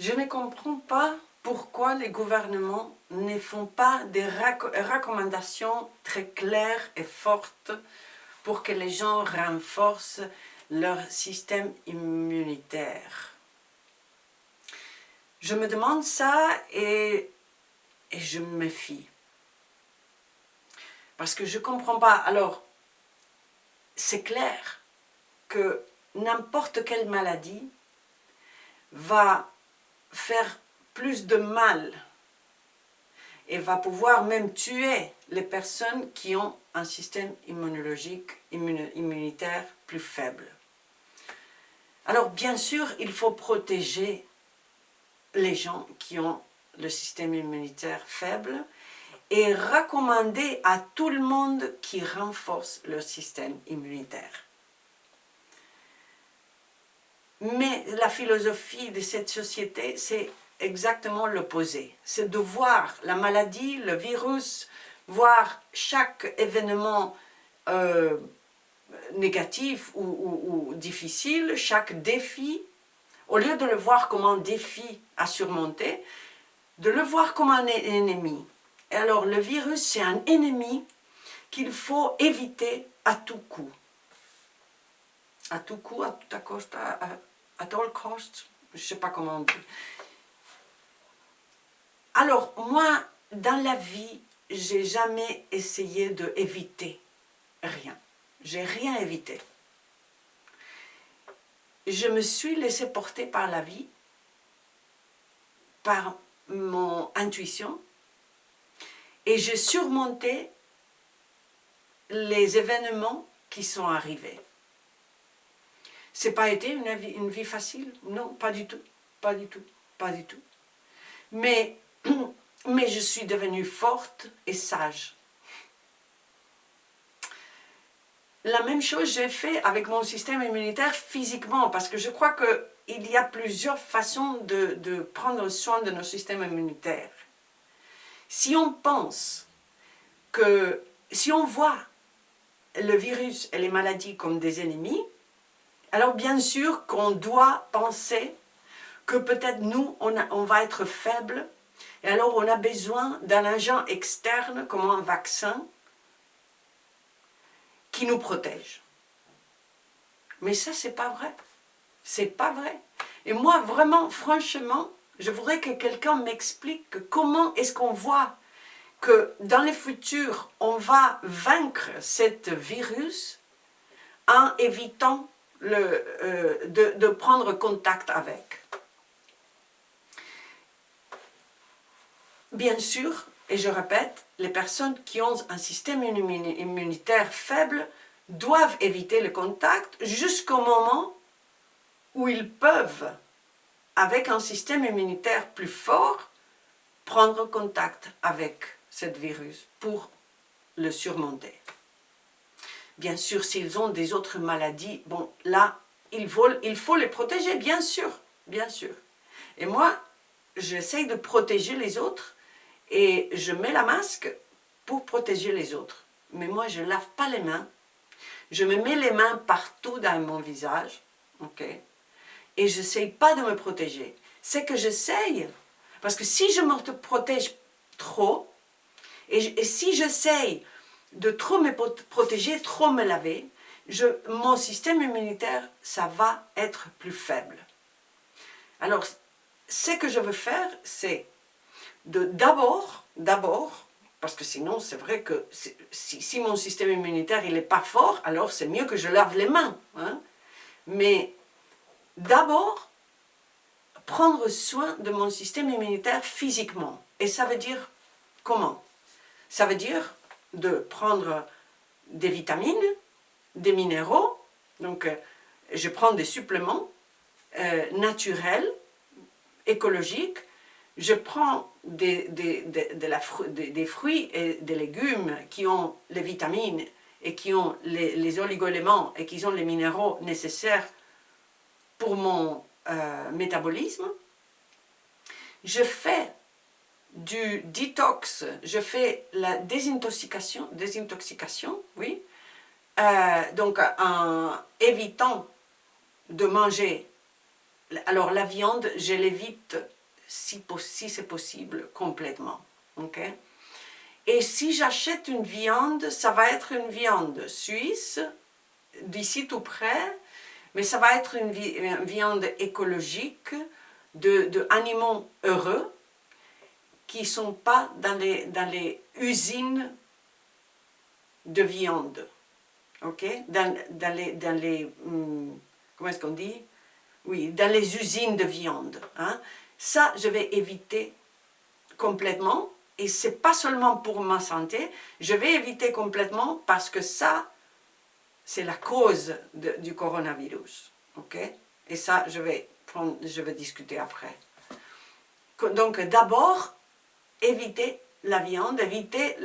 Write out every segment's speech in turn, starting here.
Je ne comprends pas pourquoi les gouvernements ne font pas des recommandations très claires et fortes pour que les gens renforcent leur système immunitaire. Je me demande ça et je me méfie. Parce que je ne comprends pas. Alors, c'est clair que n'importe quelle maladie va faire plus de mal et va pouvoir même tuer les personnes qui ont un système immunologique, immunitaire plus faible. Alors bien sûr, il faut protéger les gens qui ont le système immunitaire faible et recommander à tout le monde qui renforce leur système immunitaire. Mais la philosophie de cette société, c'est exactement l'opposé. C'est de voir la maladie, le virus, voir chaque événement négatif ou difficile, chaque défi, au lieu de le voir comme un défi à surmonter, de le voir comme un ennemi. Et alors le virus, c'est un ennemi qu'il faut éviter à tout coup. À tout coup, à tout cost, at all costs, je ne sais pas comment on dit. Alors, moi, dans la vie, j'ai jamais essayé d'éviter rien. J'ai rien évité. Je me suis laissée porter par la vie, par mon intuition, et j'ai surmonté les événements qui sont arrivés. C'est pas été une vie facile, non, pas du tout, pas du tout, pas du tout. Mais je suis devenue forte et sage. La même chose j'ai fait avec mon système immunitaire physiquement, parce que je crois qu'il y a plusieurs façons de prendre soin de nos systèmes immunitaires. Si on pense que, si on voit le virus et les maladies comme des ennemis, alors bien sûr qu'on doit penser que peut-être nous, on va être faibles, et alors on a besoin d'un agent externe, comme un vaccin, qui nous protège. Mais ça, c'est pas vrai. C'est pas vrai. Et moi, vraiment, franchement, je voudrais que quelqu'un m'explique comment est-ce qu'on voit que dans le futur, on va vaincre ce virus en évitant de prendre contact avec. Bien sûr, et je répète, les personnes qui ont un système immunitaire faible doivent éviter le contact jusqu'au moment où ils peuvent, avec un système immunitaire plus fort, prendre contact avec ce virus pour le surmonter. Bien sûr, s'ils ont des autres maladies, bon, là, il faut les protéger, bien sûr, bien sûr. Et moi, j'essaye de protéger les autres et je mets la masque pour protéger les autres. Mais moi, je ne lave pas les mains. Je me mets les mains partout dans mon visage, ok? Et je n'essaye pas de me protéger. C'est que j'essaye, parce que si je me protège trop, et si j'essaye de trop me protéger, trop me laver, mon système immunitaire, ça va être plus faible. Alors, ce que je veux faire, c'est d'abord, parce que sinon c'est vrai que si mon système immunitaire il n'est pas fort, alors c'est mieux que je lave les mains. Hein? Mais d'abord, prendre soin de mon système immunitaire physiquement. Et ça veut dire comment? Ça veut dire de prendre des vitamines, des minéraux, donc je prends des suppléments naturels, écologiques, je prends des fruits et des légumes qui ont les vitamines et qui ont les oligo-éléments et qui ont les minéraux nécessaires pour mon métabolisme. Je fais du détox, je fais la désintoxication, oui, donc en évitant de manger alors la viande, je l'évite si c'est possible complètement. Okay? Et si j'achète une viande, ça va être une viande suisse, d'ici tout près, mais ça va être une viande écologique de animaux heureux qui ne sont pas dans les usines de viande. Ok, dans les comment est-ce qu'on dit? Oui, dans les usines de viande. Hein. Ça, je vais éviter complètement. Et ce n'est pas seulement pour ma santé, je vais éviter complètement parce que ça, c'est la cause du coronavirus. Ok? Et ça, je vais discuter après. Donc, d'abord, éviter la viande, éviter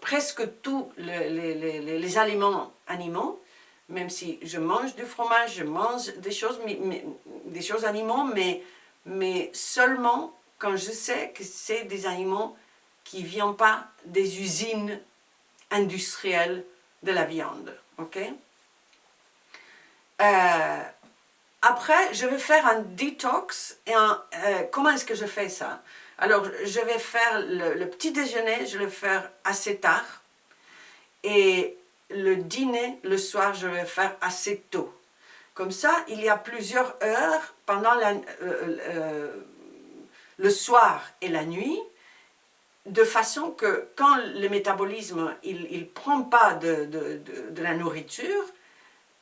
presque tous les aliments animaux, même si je mange du fromage, je mange des choses animaux, mais seulement quand je sais que c'est des animaux qui ne viennent pas des usines industrielles de la viande. Okay? Après, je vais faire un détox. Et comment est-ce que je fais ça? Alors, je vais faire le petit déjeuner, je vais le faire assez tard. Et le dîner, le soir, je vais faire assez tôt. Comme ça, il y a plusieurs heures pendant le soir et la nuit, de façon que quand le métabolisme il prend pas de la nourriture,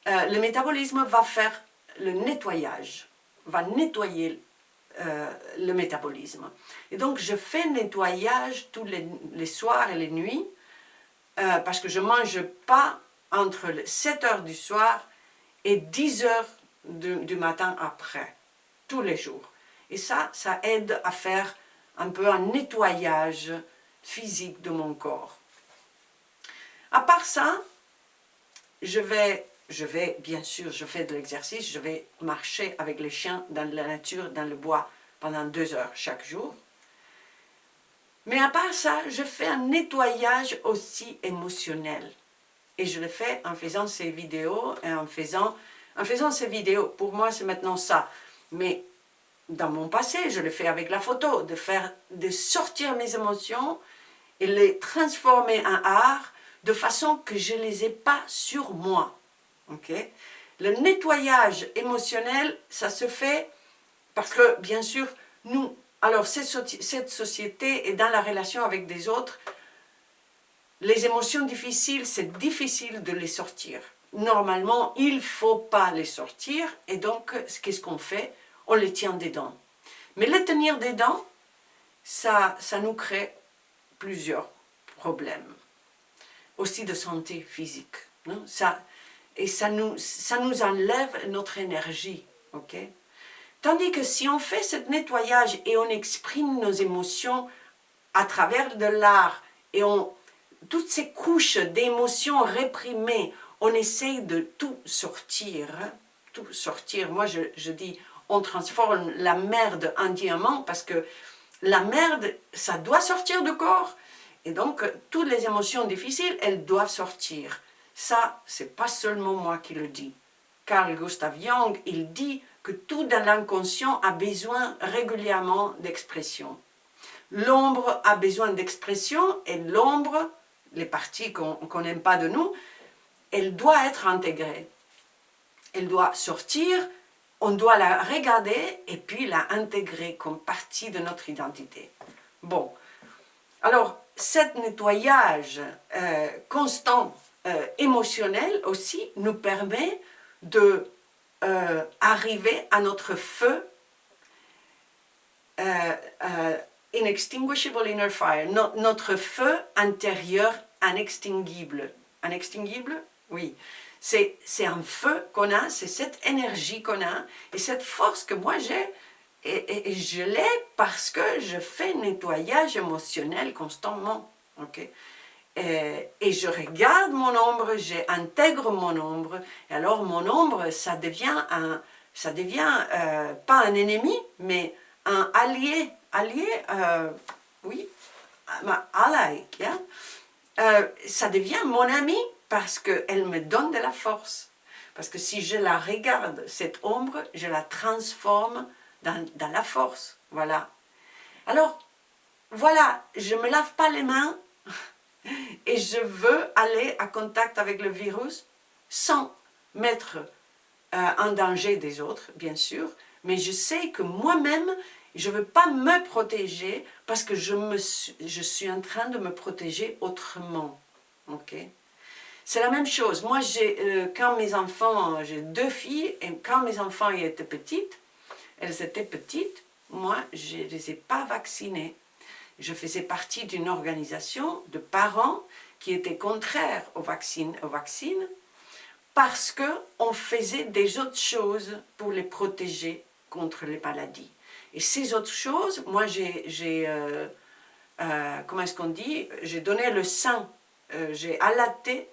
le métabolisme va faire le nettoyage, va nettoyer le métabolisme. Et donc je fais nettoyage tous les soirs et les nuits, parce que je ne mange pas entre 7 heures du soir et 10 heures du matin après, tous les jours. Et ça aide à faire un peu un nettoyage physique de mon corps. À part ça, je vais bien sûr, je fais de l'exercice, je vais marcher avec les chiens dans la nature, dans le bois, pendant 2 heures chaque jour. Mais à part ça, je fais un nettoyage aussi émotionnel. Et je le fais en faisant ces vidéos et en faisant ces vidéos. Pour moi, c'est maintenant ça. Mais dans mon passé, je le fais avec la photo, de sortir mes émotions et les transformer en art de façon que je ne les ai pas sur moi. Okay? Le nettoyage émotionnel, ça se fait parce que, bien sûr, alors cette société est dans la relation avec des autres. Les émotions difficiles, c'est difficile de les sortir. Normalement, il ne faut pas les sortir, et donc, qu'est-ce qu'on fait? On les tient dedans. Mais les tenir dedans, ça nous crée plusieurs problèmes. Aussi de santé physique. Non? Ça nous enlève notre énergie. Okay? Tandis que si on fait ce nettoyage et on exprime nos émotions à travers de l'art, et toutes ces couches d'émotions réprimées, on essaye de tout sortir. Tout sortir. Moi, je dis, on transforme la merde en diamant parce que la merde, ça doit sortir du corps. Et donc, toutes les émotions difficiles, elles doivent sortir. Ça, c'est pas seulement moi qui le dis. Carl Gustav Jung, il dit que tout dans l'inconscient a besoin régulièrement d'expression. L'ombre a besoin d'expression et l'ombre, les parties qu'on n'aime pas de nous, elle doit être intégrée. Elle doit sortir, on doit la regarder et puis la intégrer comme partie de notre identité. Bon, alors, cet nettoyage constant, émotionnel aussi, nous permet d'arriver à notre feu, inextinguishable inner fire, notre feu intérieur inextinguible. Inextinguible? Oui. C'est un feu qu'on a, c'est cette énergie qu'on a, et cette force que moi j'ai, et je l'ai parce que je fais nettoyage émotionnel constamment. Okay? Et je regarde mon ombre, j'intègre mon ombre, et alors mon ombre, ça devient pas un ennemi, mais un allié. Oui, ally, yeah? Ça devient mon ami parce qu'elle me donne de la force. Parce que si je la regarde, cette ombre, je la transforme dans la force. Voilà. Alors, voilà, je ne me lave pas les mains et je veux aller en contact avec le virus sans mettre en danger des autres, bien sûr, mais je sais que moi-même, je ne veux pas me protéger parce que je suis en train de me protéger autrement. Ok? C'est la même chose. Moi, quand mes enfants, j'ai 2 filles, et quand mes enfants étaient petites, elles étaient petites, moi, je ne les ai pas vaccinées. Je faisais partie d'une organisation de parents qui étaient contraires aux vaccins parce qu'on faisait des autres choses pour les protéger contre les maladies. Et ces autres choses, moi, comment est-ce qu'on dit, j'ai donné le sein, j'ai allaité,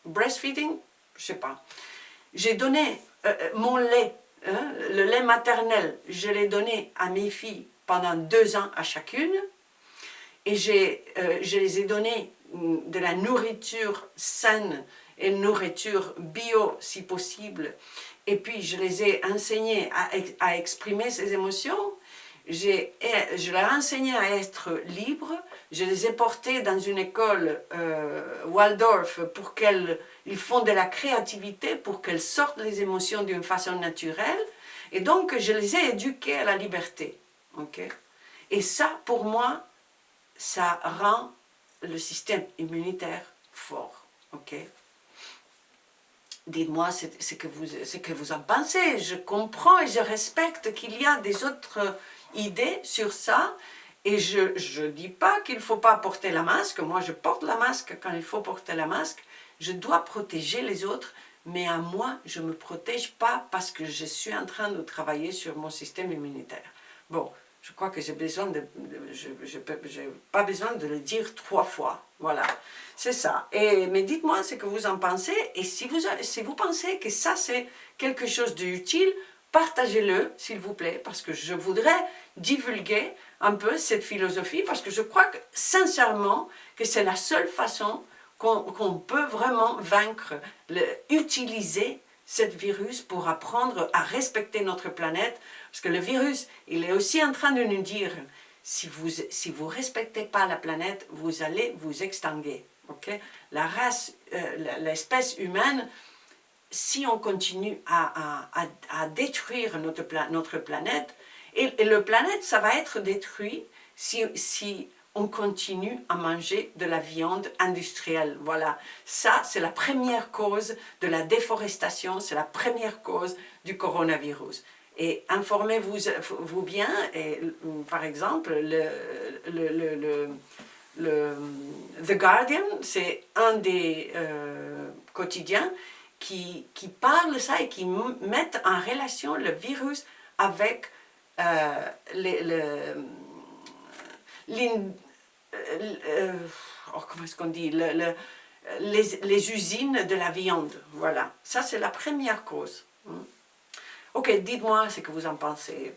breastfeeding, je ne sais pas. J'ai donné mon lait, hein, le lait maternel, je l'ai donné à mes filles pendant 2 ans à chacune. Et je les ai donné de la nourriture saine et nourriture bio si possible. Et puis je les ai enseignés à exprimer ces émotions. Je leur ai enseigné à être libres. Je les ai portés dans une école Waldorf pour qu'ils font de la créativité, pour qu'elles sortent les émotions d'une façon naturelle. Et donc je les ai éduqués à la liberté. Okay? Et ça, pour moi, ça rend le système immunitaire fort. Ok? Dites-moi ce que vous en pensez. Je comprends et je respecte qu'il y a des autres idées sur ça. Et je ne dis pas qu'il ne faut pas porter la masque. Moi, je porte la masque quand il faut porter la masque. Je dois protéger les autres. Mais à moi, je ne me protège pas parce que je suis en train de travailler sur mon système immunitaire. Bon. Je crois que j'ai besoin pas besoin de le dire 3 fois. Voilà, c'est ça. Mais dites-moi ce que vous en pensez. Et si vous pensez que ça, c'est quelque chose d'utile, partagez-le, s'il vous plaît, parce que je voudrais divulguer un peu cette philosophie, parce que je crois que, sincèrement, que c'est la seule façon qu'on peut vraiment vaincre, utiliser ce virus pour apprendre à respecter notre planète. Parce que le virus, il est aussi en train de nous dire, si vous respectez pas la planète, vous allez vous extinguer. Okay? La race, l'espèce humaine, si on continue à détruire notre planète, et le planète, ça va être détruit si on continue à manger de la viande industrielle. Voilà, ça c'est la première cause de la déforestation, c'est la première cause du coronavirus. Et informez-vous bien, et, par exemple, The Guardian, c'est un des quotidiens qui parle de ça et qui met en relation le virus avec comment est-ce qu'on dit, les usines de la viande. Voilà, ça c'est la première cause. Ok, dites-moi ce que vous en pensez.